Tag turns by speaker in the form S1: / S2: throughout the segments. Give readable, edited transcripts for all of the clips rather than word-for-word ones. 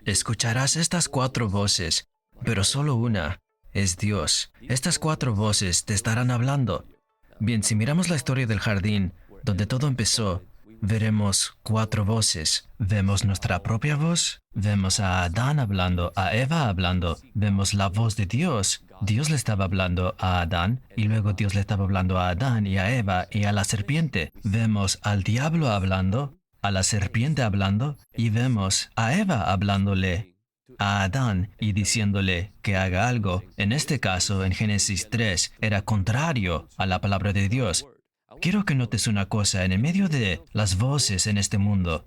S1: Escucharás estas 4 voces, pero solo una es Dios. Estas 4 voces te estarán hablando. Bien, si miramos la historia del jardín, donde todo empezó, veremos 4 voces. Vemos nuestra propia voz, vemos a Adán hablando, a Eva hablando, vemos la voz de Dios. Dios le estaba hablando a Adán, y luego Dios le estaba hablando a Adán y a Eva y a la serpiente. Vemos al diablo hablando, a la serpiente hablando, y vemos a Eva hablándole a Adán y diciéndole que haga algo. En este caso, en Génesis 3, era contrario a la palabra de Dios. Quiero que notes una cosa, en el medio de las voces en este mundo,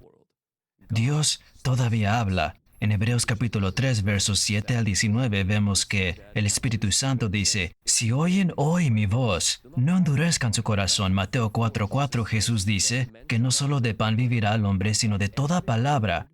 S1: Dios todavía habla. En Hebreos capítulo 3, versos 7 al 19, vemos que el Espíritu Santo dice, si oyen hoy mi voz, no endurezcan su corazón. Mateo 4:4, Jesús dice que no solo de pan vivirá el hombre, sino de toda palabra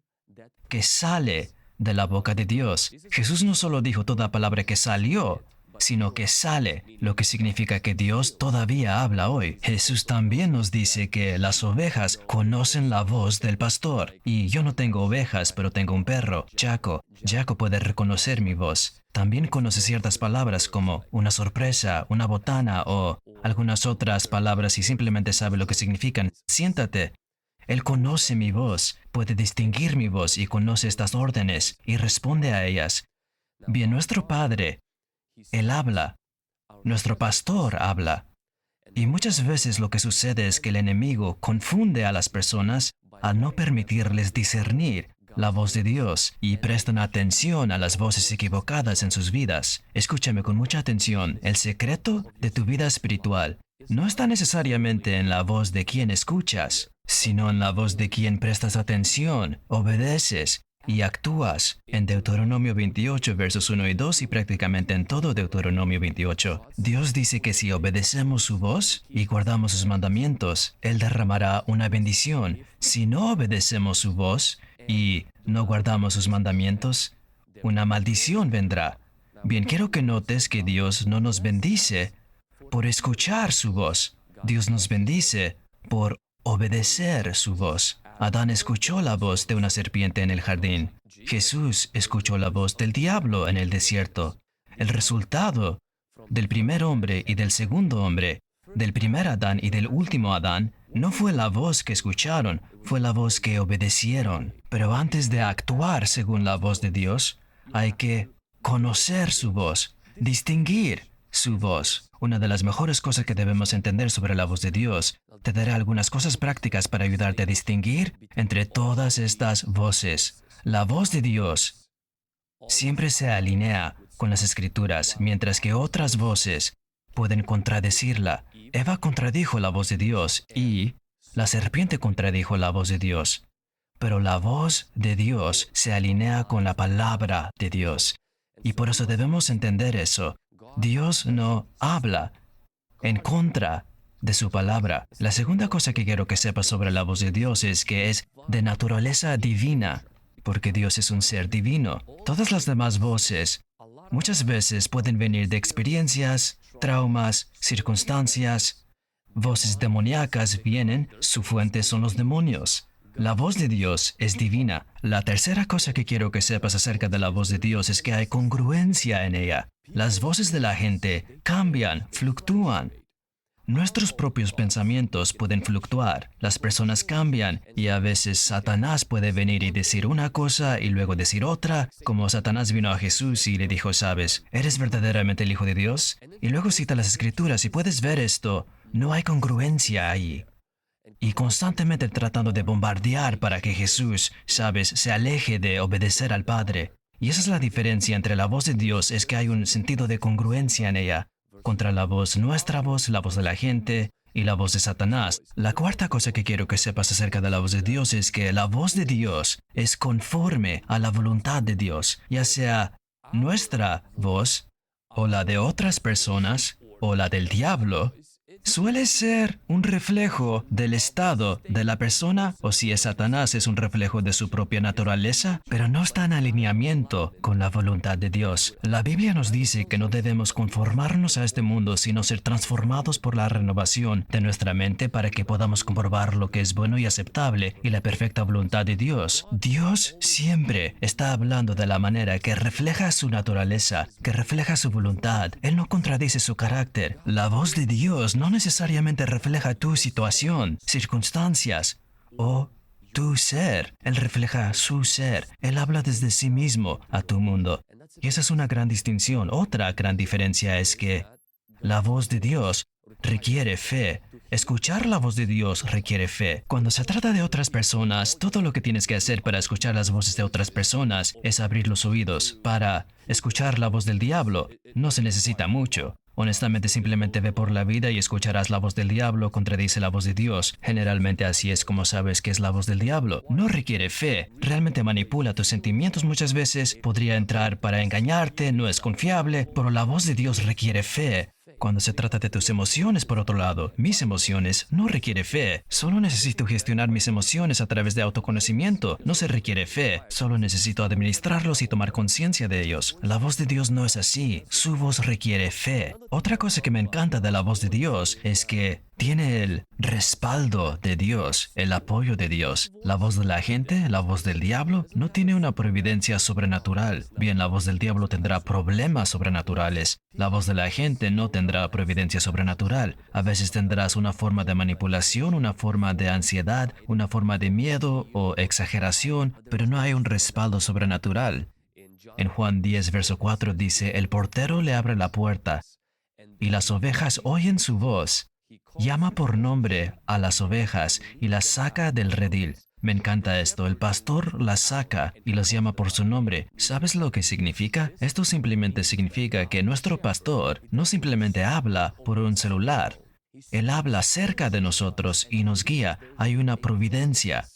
S1: que sale de la boca de Dios. Jesús no solo dijo toda palabra que salió, sino que sale, lo que significa que Dios todavía habla hoy. Jesús también nos dice que las ovejas conocen la voz del pastor. Y yo no tengo ovejas, pero tengo un perro, Jaco. Jaco puede reconocer mi voz. También conoce ciertas palabras como una sorpresa, una botana o algunas otras palabras y simplemente sabe lo que significan. Siéntate. Él conoce mi voz, puede distinguir mi voz y conoce estas órdenes y responde a ellas. Bien, nuestro Padre, Él habla. Nuestro pastor habla. Y muchas veces lo que sucede es que el enemigo confunde a las personas al no permitirles discernir la voz de Dios y prestan atención a las voces equivocadas en sus vidas. Escúchame con mucha atención. El secreto de tu vida espiritual no está necesariamente en la voz de quien escuchas, sino en la voz de quien prestas atención, obedeces y actúas. En Deuteronomio 28, versos 1 y 2 y prácticamente en todo Deuteronomio 28, Dios dice que si obedecemos su voz y guardamos sus mandamientos, Él derramará una bendición. Si no obedecemos su voz y no guardamos sus mandamientos, una maldición vendrá. Bien, quiero que notes que Dios no nos bendice por escuchar su voz. Dios nos bendice por obedecer su voz. Adán escuchó la voz de una serpiente en el jardín. Jesús escuchó la voz del diablo en el desierto. El resultado del primer hombre y del segundo hombre, del primer Adán y del último Adán, no fue la voz que escucharon, fue la voz que obedecieron. Pero antes de actuar según la voz de Dios, hay que conocer su voz, distinguir su voz. Una de las mejores cosas que debemos entender sobre la voz de Dios. Te daré algunas cosas prácticas para ayudarte a distinguir entre todas estas voces. La voz de Dios siempre se alinea con las Escrituras, mientras que otras voces pueden contradecirla. Eva contradijo la voz de Dios y la serpiente contradijo la voz de Dios. Pero la voz de Dios se alinea con la palabra de Dios. Y por eso debemos entender eso. Dios no habla en contra de su palabra. La segunda cosa que quiero que sepas sobre la voz de Dios es que es de naturaleza divina, porque Dios es un ser divino. Todas las demás voces muchas veces pueden venir de experiencias, traumas, circunstancias. Voces demoníacas vienen, su fuente son los demonios. La voz de Dios es divina. La tercera cosa que quiero que sepas acerca de la voz de Dios es que hay congruencia en ella. Las voces de la gente cambian, fluctúan. Nuestros propios pensamientos pueden fluctuar, las personas cambian y a veces Satanás puede venir y decir una cosa y luego decir otra, como Satanás vino a Jesús y le dijo, ¿sabes? ¿Eres verdaderamente el Hijo de Dios? Y luego cita las Escrituras y puedes ver esto, no hay congruencia ahí. Y constantemente tratando de bombardear para que Jesús, ¿sabes?, se aleje de obedecer al Padre. Y esa es la diferencia entre la voz de Dios, es que hay un sentido de congruencia en ella, contra la voz, nuestra voz, la voz de la gente y la voz de Satanás. La cuarta cosa que quiero que sepas acerca de la voz de Dios es que la voz de Dios es conforme a la voluntad de Dios, ya sea nuestra voz o la de otras personas o la del diablo. Suele ser un reflejo del estado de la persona, o si es Satanás, es un reflejo de su propia naturaleza, pero no está en alineamiento con la voluntad de Dios. La Biblia nos dice que no debemos conformarnos a este mundo, sino ser transformados por la renovación de nuestra mente para que podamos comprobar lo que es bueno y aceptable y la perfecta voluntad de Dios. Dios siempre está hablando de la manera que refleja su naturaleza, que refleja su voluntad. Él no contradice su carácter. La voz de Dios no necesariamente refleja tu situación, circunstancias o tu ser. Él refleja su ser. Él habla desde sí mismo a tu mundo. Y esa es una gran distinción. Otra gran diferencia es que la voz de Dios requiere fe. Escuchar la voz de Dios requiere fe. Cuando se trata de otras personas, todo lo que tienes que hacer para escuchar las voces de otras personas es abrir los oídos. Para escuchar la voz del diablo, no se necesita mucho. Honestamente, simplemente ve por la vida y escucharás la voz del diablo, contradice la voz de Dios. Generalmente así es como sabes que es la voz del diablo. No requiere fe. Realmente manipula tus sentimientos muchas veces. Podría entrar para engañarte, no es confiable, pero la voz de Dios requiere fe. Cuando se trata de tus emociones, por otro lado, mis emociones no requiere fe. Solo necesito gestionar mis emociones a través de autoconocimiento. No se requiere fe. Solo necesito administrarlos y tomar conciencia de ellos. La voz de Dios no es así. Su voz requiere fe. Otra cosa que me encanta de la voz de Dios es que tiene el respaldo de Dios, el apoyo de Dios. La voz de la gente, la voz del diablo, no tiene una providencia sobrenatural. Bien, la voz del diablo tendrá problemas sobrenaturales. La voz de la gente no tendrá providencia sobrenatural. A veces tendrás una forma de manipulación, una forma de ansiedad, una forma de miedo o exageración, pero no hay un respaldo sobrenatural. En Juan 10, verso 4 dice, el portero le abre la puerta y las ovejas oyen su voz. Llama por nombre a las ovejas y las saca del redil. Me encanta esto. El pastor las saca y las llama por su nombre. ¿Sabes lo que significa? Esto simplemente significa que nuestro pastor no simplemente habla por un celular. Él habla cerca de nosotros y nos guía. Hay una providencia.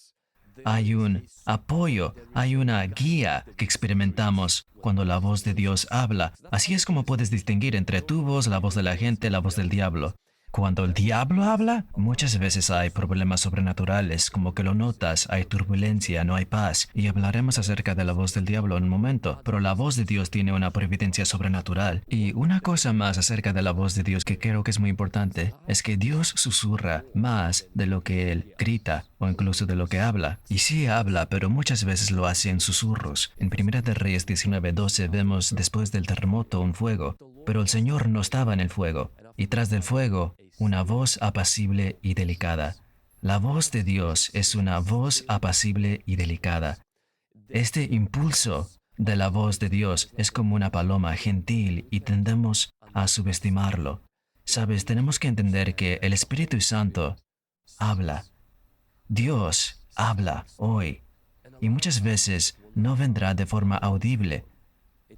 S1: Hay un apoyo, hay una guía que experimentamos cuando la voz de Dios habla. Así es como puedes distinguir entre tu voz, la voz de la gente, la voz del diablo. Cuando el diablo habla, muchas veces hay problemas sobrenaturales, como que lo notas, hay turbulencia, no hay paz, y hablaremos acerca de la voz del diablo en un momento, pero la voz de Dios tiene una providencia sobrenatural. Y una cosa más acerca de la voz de Dios que creo que es muy importante, es que Dios susurra más de lo que Él grita, o incluso de lo que habla. Y sí habla, pero muchas veces lo hace en susurros. En Primera de Reyes 19:12 vemos después del terremoto un fuego, pero el Señor no estaba en el fuego, y tras del fuego, una voz apacible y delicada. La voz de Dios es una voz apacible y delicada. Este impulso de la voz de Dios es como una paloma gentil y tendemos a subestimarlo. Sabes, tenemos que entender que el Espíritu Santo habla. Dios habla hoy. Y muchas veces no vendrá de forma audible.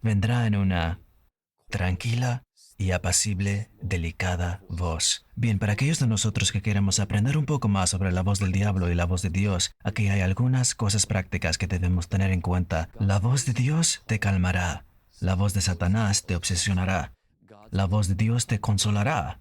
S1: Vendrá en una tranquila y apacible, delicada voz. Bien, para aquellos de nosotros que queremos aprender un poco más sobre la voz del diablo y la voz de Dios, aquí hay algunas cosas prácticas que debemos tener en cuenta. La voz de Dios te calmará. La voz de Satanás te obsesionará. La voz de Dios te consolará.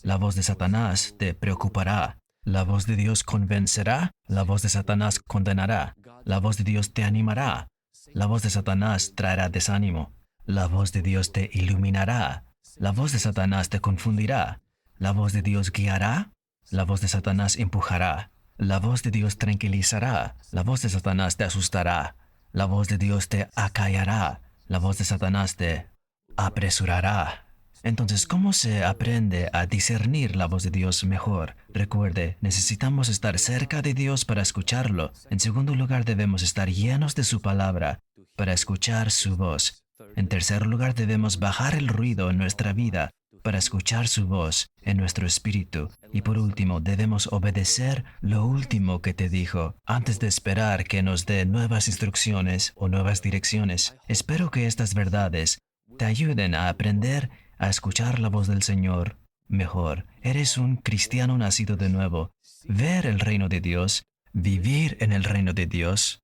S1: La voz de Satanás te preocupará. La voz de Dios convencerá. La voz de Satanás condenará. La voz de Dios te animará. La voz de Satanás traerá desánimo. La voz de Dios te iluminará. La voz de Satanás te confundirá. La voz de Dios guiará. La voz de Satanás empujará. La voz de Dios tranquilizará. La voz de Satanás te asustará. La voz de Dios te acallará. La voz de Satanás te apresurará. Entonces, ¿cómo se aprende a discernir la voz de Dios mejor? Recuerde, necesitamos estar cerca de Dios para escucharlo. En segundo lugar, debemos estar llenos de su palabra para escuchar su voz. En tercer lugar, debemos bajar el ruido en nuestra vida para escuchar su voz en nuestro espíritu. Y por último, debemos obedecer lo último que te dijo antes de esperar que nos dé nuevas instrucciones o nuevas direcciones. Espero que estas verdades te ayuden a aprender a escuchar la voz del Señor mejor. Eres un cristiano nacido de nuevo. Ver el reino de Dios, vivir en el reino de Dios,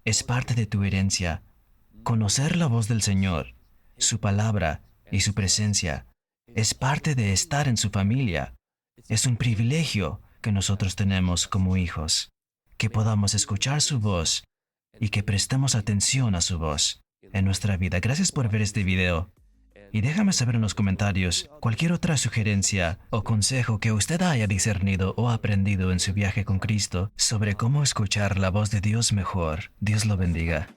S1: es parte de tu herencia. Conocer la voz del Señor, su palabra y su presencia, es parte de estar en su familia. Es un privilegio que nosotros tenemos como hijos, que podamos escuchar su voz y que prestemos atención a su voz en nuestra vida. Gracias por ver este video. Y déjame saber en los comentarios cualquier otra sugerencia o consejo que usted haya discernido o aprendido en su viaje con Cristo sobre cómo escuchar la voz de Dios mejor. Dios lo bendiga.